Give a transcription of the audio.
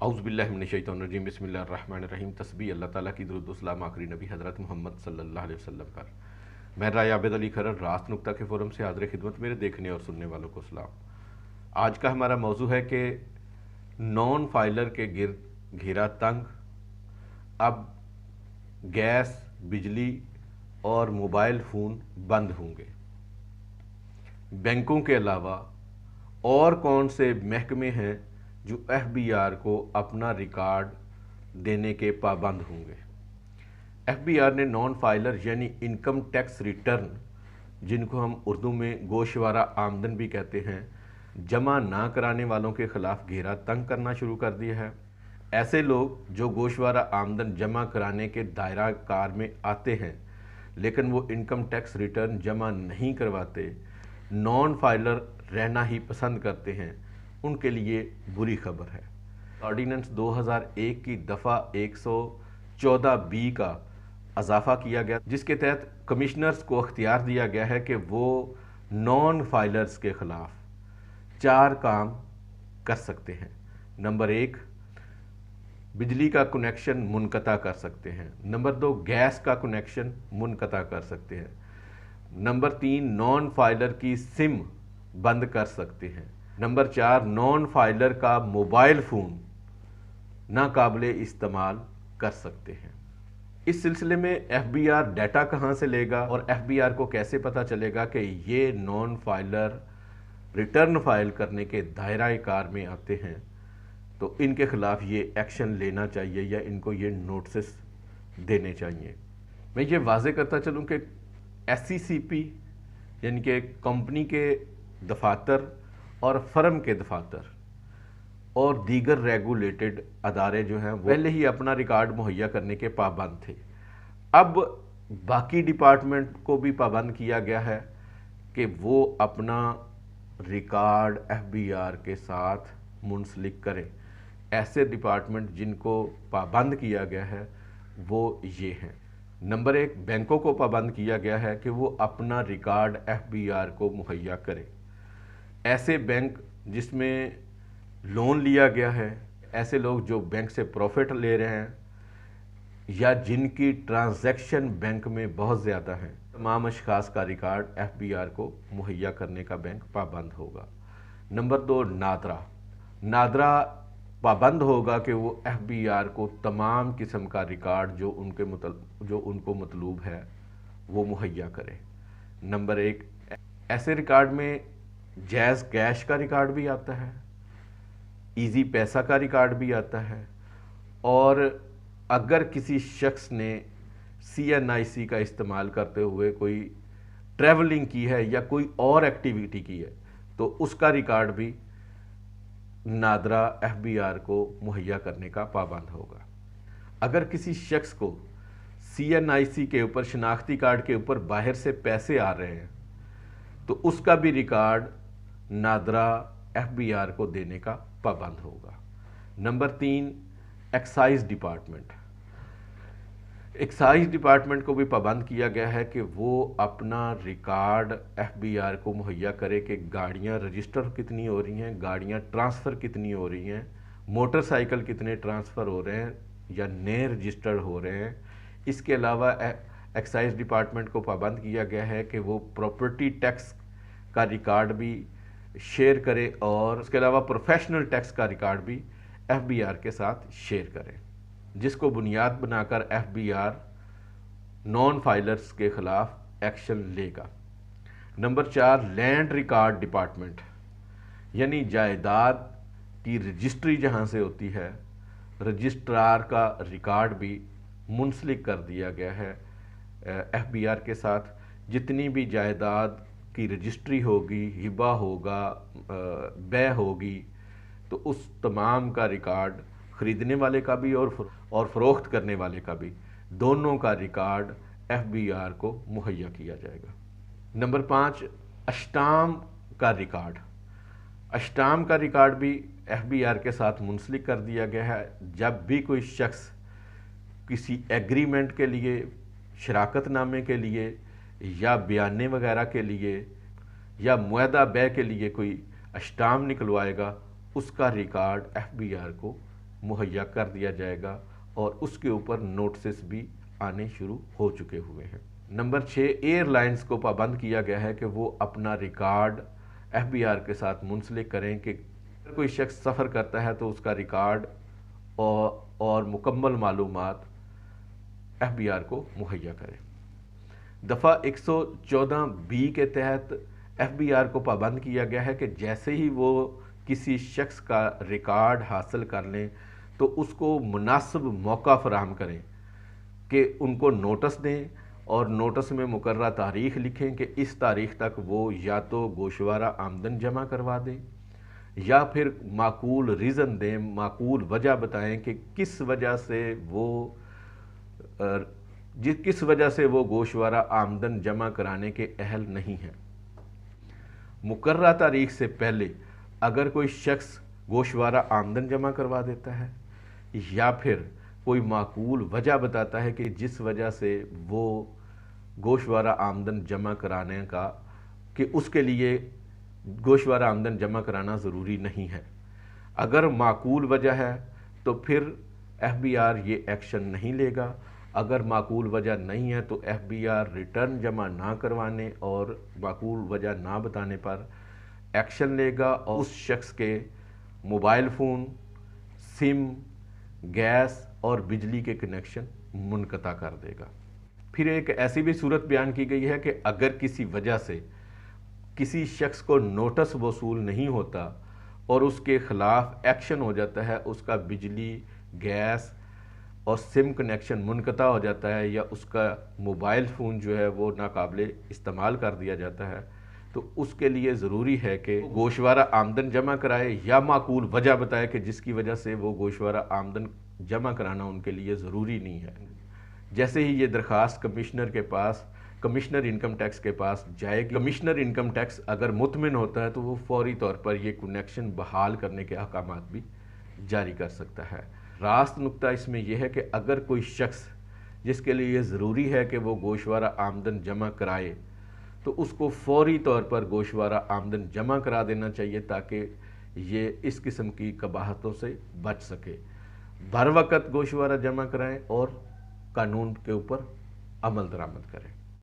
اعوذ باللہ من الشیطان الرجیم، بسم اللہ الرحمن الرحیم۔ تسبیح اللہ تعالیٰ کی، درود و سلام آخری نبی حضرت محمد صلی اللہ علیہ وسلم پر۔ میں رائے عابد علی کھرر، راست نکتہ کے فورم سے حاضر خدمت میرے دیکھنے اور سننے والوں کو سلام۔ آج کا ہمارا موضوع ہے کہ نان فائلر کے گرد گھیرا تنگ، اب گیس، بجلی اور موبائل فون بند ہوں گے۔ بینکوں کے علاوہ اور کون سے محکمے ہیں جو ایف بی آر کو اپنا ریکارڈ دینے کے پابند ہوں گے؟ ایف بی آر نے نان فائلر یعنی انکم ٹیکس ریٹرن، جن کو ہم اردو میں گوشوارہ آمدن بھی کہتے ہیں، جمع نہ کرانے والوں کے خلاف گھیرا تنگ کرنا شروع کر دیا ہے۔ ایسے لوگ جو گوشوارہ آمدن جمع کرانے کے دائرہ کار میں آتے ہیں لیکن وہ انکم ٹیکس ریٹرن جمع نہیں کرواتے، نان فائلر رہنا ہی پسند کرتے ہیں، ان کے لیے بری خبر ہے۔ آرڈیننس 2001 کی دفعہ 114B کا اضافہ کیا گیا، جس کے تحت کمشنرز کو اختیار دیا گیا ہے کہ وہ نان فائلرز کے خلاف 4 کام کر سکتے ہیں۔ نمبر 1، بجلی کا کنیکشن منقطع کر سکتے ہیں۔ نمبر 2، گیس کا کنیکشن منقطع کر سکتے ہیں۔ نمبر 3، نان فائلر کی سم بند کر سکتے ہیں۔ نمبر 4، نان فائلر کا موبائل فون ناقابل استعمال کر سکتے ہیں۔ اس سلسلے میں ایف بی آر ڈیٹا کہاں سے لے گا اور ایف بی آر کو کیسے پتہ چلے گا کہ یہ نان فائلر ریٹرن فائل کرنے کے دائرہ کار میں آتے ہیں، تو ان کے خلاف یہ ایکشن لینا چاہیے یا ان کو یہ نوٹسز دینے چاہیے۔ میں یہ واضح کرتا چلوں کہ ایس سی سی پی یعنی کہ کمپنی کے دفاتر اور فرم کے دفاتر اور دیگر ریگولیٹڈ ادارے جو ہیں وہ پہلے ہی اپنا ریکارڈ مہیا کرنے کے پابند تھے۔ اب باقی ڈپارٹمنٹ کو بھی پابند کیا گیا ہے کہ وہ اپنا ریکارڈ ایف بی آر کے ساتھ منسلک کریں۔ ایسے ڈپارٹمنٹ جن کو پابند کیا گیا ہے وہ یہ ہیں۔ نمبر 1، بینکوں کو پابند کیا گیا ہے کہ وہ اپنا ریکارڈ ایف بی آر کو مہیا کریں۔ ایسے بینک جس میں لون لیا گیا ہے، ایسے لوگ جو بینک سے پروفٹ لے رہے ہیں یا جن کی ٹرانزیکشن بینک میں بہت زیادہ ہیں، تمام اشخاص کا ریکارڈ ایف بی آر کو مہیا کرنے کا بینک پابند ہوگا۔ نمبر 2، نادرا پابند ہوگا کہ وہ ایف بی آر کو تمام قسم کا ریکارڈ جو ان کو مطلوب ہے وہ مہیا کرے۔ نمبر 1، ایسے ریکارڈ میں جائز کیش کا ریکارڈ بھی آتا ہے، ایزی پیسہ کا ریکارڈ بھی آتا ہے، اور اگر کسی شخص نے سی این آئی سی کا استعمال کرتے ہوئے کوئی ٹریولنگ کی ہے یا کوئی اور ایکٹیویٹی کی ہے تو اس کا ریکارڈ بھی نادرا ایف بی آر کو مہیا کرنے کا پابند ہوگا۔ اگر کسی شخص کو سی این آئی سی کے اوپر، شناختی کارڈ کے اوپر باہر سے پیسے آ رہے ہیں تو اس کا بھی record NADRA F B R کو دینے کا پابند ہوگا۔ نمبر 3، ایکسائز ڈپارٹمنٹ کو بھی پابند کیا گیا ہے کہ وہ اپنا ریکارڈ ایف بی آر کو مہیا کرے کہ گاڑیاں رجسٹر کتنی ہو رہی ہیں، گاڑیاں ٹرانسفر کتنی ہو رہی ہیں، موٹر سائیکل کتنے ٹرانسفر ہو رہے ہیں یا نئے رجسٹر ہو رہے ہیں۔ اس کے علاوہ ایکسائز ڈپارٹمنٹ کو پابند کیا گیا ہے کہ وہ پراپرٹی ٹیکس کا ریکارڈ بھی شیئر کرے اور اس کے علاوہ پروفیشنل ٹیکس کا ریکارڈ بھی ایف بی آر کے ساتھ شیئر کرے، جس کو بنیاد بنا کر F B R non filers کے خلاف ایکشن لے گا۔ نمبر 4، لینڈ ریکارڈ ڈپارٹمنٹ یعنی جائیداد کی رجسٹری جہاں سے ہوتی ہے، رجسٹرار کا ریکارڈ بھی منسلک کر دیا گیا ہے ایف بی آر کے ساتھ۔ جتنی بھی جائیداد کی رجسٹری ہوگی، ہبہ ہوگا، بے ہوگی، تو اس تمام کا ریکارڈ خریدنے والے کا بھی اور فروخت کرنے والے کا بھی، دونوں کا ریکارڈ ایف بی آر کو مہیا کیا جائے گا۔ نمبر 5، اشٹام کا ریکارڈ بھی ایف بی آر کے ساتھ منسلک کر دیا گیا ہے۔ جب بھی کوئی شخص کسی ایگریمنٹ کے لیے، شراکت نامے کے لیے یا بیانے وغیرہ کے لیے یا معاہدہ بے کے لیے کوئی اشٹام نکلوائے گا، اس کا ریکارڈ ایف بی آر کو مہیا کر دیا جائے گا اور اس کے اوپر نوٹسز بھی آنے شروع ہو چکے ہوئے ہیں۔ نمبر 6، ایئر لائنز کو پابند کیا گیا ہے کہ وہ اپنا ریکارڈ ایف بی آر کے ساتھ منسلک کریں کہ اگر کوئی شخص سفر کرتا ہے تو اس کا ریکارڈ اور مکمل معلومات ایف بی آر کو مہیا کریں۔ دفعہ 114B کے تحت ایف بی آر کو پابند کیا گیا ہے کہ جیسے ہی وہ کسی شخص کا ریکارڈ حاصل کر لیں تو اس کو مناسب موقع فراہم کریں کہ ان کو نوٹس دیں اور نوٹس میں مقررہ تاریخ لکھیں کہ اس تاریخ تک وہ یا تو گوشوارہ آمدن جمع کروا دیں یا پھر معقول ریزن دیں، معقول وجہ بتائیں کہ کس وجہ سے وہ گوشوارہ آمدن جمع کرانے کے اہل نہیں ہیں۔ مقررہ تاریخ سے پہلے اگر کوئی شخص گوشوارہ آمدن جمع کروا دیتا ہے یا پھر کوئی معقول وجہ بتاتا ہے کہ جس وجہ سے وہ گوشوارہ آمدن جمع کرانے کا کہ اس کے لیے گوشوارہ آمدن جمع کرانا ضروری نہیں ہے، اگر معقول وجہ ہے تو پھر ایف بی آر یہ ایکشن نہیں لے گا۔ اگر معقول وجہ نہیں ہے تو ایف بی آر ریٹرن جمع نہ کروانے اور معقول وجہ نہ بتانے پر ایکشن لے گا اور اس شخص کے موبائل فون، سم، گیس اور بجلی کے کنیکشن منقطع کر دے گا۔ پھر ایک ایسی بھی صورت بیان کی گئی ہے کہ اگر کسی وجہ سے کسی شخص کو نوٹس وصول نہیں ہوتا اور اس کے خلاف ایکشن ہو جاتا ہے، اس کا بجلی، گیس اور سم کنیکشن منقطع ہو جاتا ہے یا اس کا موبائل فون جو ہے وہ ناقابل استعمال کر دیا جاتا ہے، تو اس کے لیے ضروری ہے کہ گوشوارہ آمدن جمع کرائے یا معقول وجہ بتائے کہ جس کی وجہ سے وہ گوشوارہ آمدن جمع کرانا ان کے لیے ضروری نہیں ہے۔ جیسے ہی یہ درخواست کمشنر انکم ٹیکس کے پاس جائے گی، کمشنر انکم ٹیکس اگر مطمئن ہوتا ہے تو وہ فوری طور پر یہ کنیکشن بحال کرنے کے احکامات بھی جاری کر سکتا ہے۔ راست نقطہ اس میں یہ ہے کہ اگر کوئی شخص جس کے لیے یہ ضروری ہے کہ وہ گوشوارہ آمدن جمع کرائے تو اس کو فوری طور پر گوشوارہ آمدن جمع کرا دینا چاہیے تاکہ یہ اس قسم کی قباحتوں سے بچ سکے۔ بر وقت گوشوارہ جمع کرائیں اور قانون کے اوپر عمل درآمد کریں۔